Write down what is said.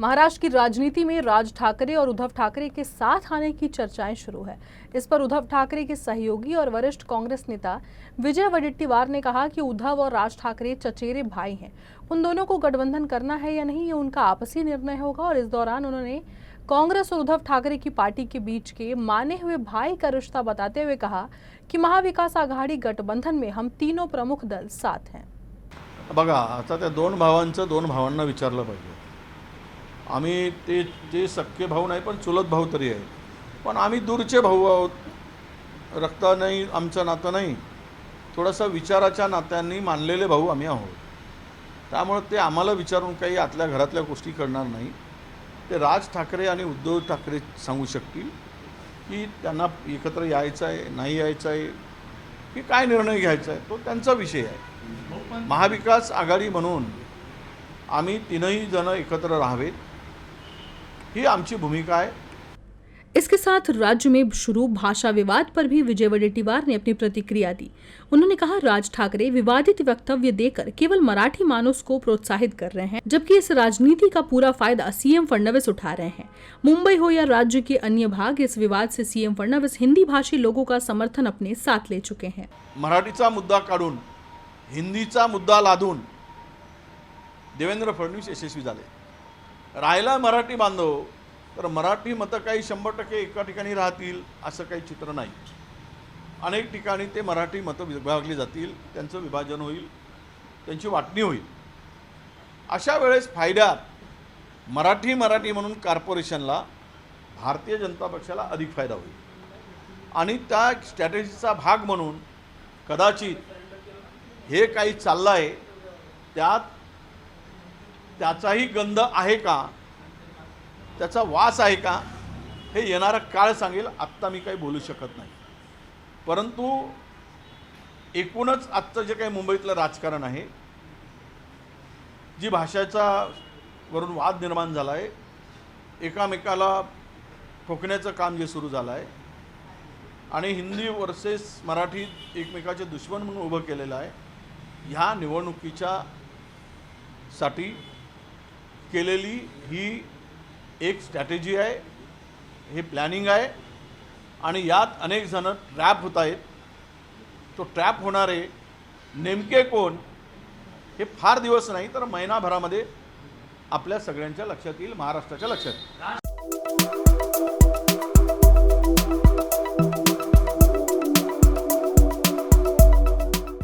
महाराष्ट्र की राजनीति में राज ठाकरे और उद्धव ठाकरे के साथ आने की चर्चाएं शुरू है। इस पर उद्धव ठाकरे के सहयोगी और वरिष्ठ कांग्रेस नेता विजय वडेट्टीवार ने कहा कि उद्धव और राज ठाकरे चचेरे भाई हैं। उन दोनों को गठबंधन करना है या नहीं, ये उनका आपसी निर्णय होगा। और इस दौरान उन्होंने कांग्रेस और उद्धव ठाकरे की पार्टी के बीच के माने हुए भाई का रिश्ता बताते हुए कहा कि महाविकास आघाडी गठबंधन में हम तीनों प्रमुख दल साथ हैं। बघा, आता त्या दोन भावांना विचारलं पाहिजे। आम्ही ते सख्खे भाऊ नाही, पण चुलत भाऊ तरी आहे, पण आम्ही दूरचे भाऊ आहोत। रक्त नाही, आमचं नातं नाही, थोडासा विचाराच्या नात्यांनी मानलेले भाऊ आम्ही आहोत। त्यामुळे ते आम्हाला विचारून काही आतल्या घरातल्या गोष्टी करणार नाही। ते राज ठाकरे आणि उद्धव ठाकरे सांगू शकतील की त्यांना एकत्र यायचं आहे, नाही यायचं आहे, की काय निर्णय घ्यायचा आहे, तो त्यांचा विषय आहे। महाविकास आघाडी म्हणून आम्ही तीनही जण एकत्र राहावेत, ही आमची भूमिका आहे। इसके साथ राज्य में शुरू भाषा विवाद पर भी विजय वडेट्टीवार ने अपनी प्रतिक्रिया दी। उन्होंने कहा, राज ठाकरे विवादित वक्तव्य देकर केवल मराठी मानस को प्रोत्साहित कर रहे हैं, जबकि इस राजनीति का पूरा फायदा सीएम फडणवीस उठा रहे हैं। मुंबई हो या राज्य के अन्य भाग, इस विवाद से सीएम फडणवीस हिंदी भाषी लोगों का समर्थन अपने साथ ले चुके हैं। मराठीचा मुद्दा काढून हिंदीचा मुद्दा लादून देवेंद्र फडणवीस यशस्वी झाले। राहिला मराठी बांधव, तर मराठी मतं काही 100% एका ठिकाणी राहतील असं काही चित्र नाही। अनेक ठिकाणी ते मराठी मतं विभागली जातील, त्यांचं विभाजन होईल, त्यांची वाटणी होईल। अशा वेळेस फायद्यात मराठी म्हणून कॉर्पोरेशनला, भारतीय जनता पक्षाला अधिक फायदा होईल। आणि त्या स्ट्रॅटेजीचा भाग म्हणून कदाचित हे काही चाललं आहे, त्याचाही गंध आहे का, त्याचा वास आहे का, हे येणारा काळ सांगेल। आत्ता मी काही बोलू शकत नाही। परंतु एकूणच आजचं जे काही मुंबईतलं राजकारण आहे, जी भाषेचा वरून वाद निर्माण झाला आहे, एकामेकाला ठोकण्याचं काम जे सुरू झालं आहे आणि हिंदी वर्सेस मराठी एकमेकाचे दुश्मन म्हणून उभं केलेलं आहे, ह्या निवडणुकीच्या साठी केलेली ही एक स्ट्रॅटेजी आहे, हे प्लॅनिंग आहे। आणि यात अनेक जण ट्रॅप होत आहेत। तो ट्रॅप होणारे नेमके कोण, हे फार दिवस नाही तर महिनाभरामध्ये आपल्या सगळ्यांच्या लक्षात येईल, महाराष्ट्राच्या लक्षात येईल।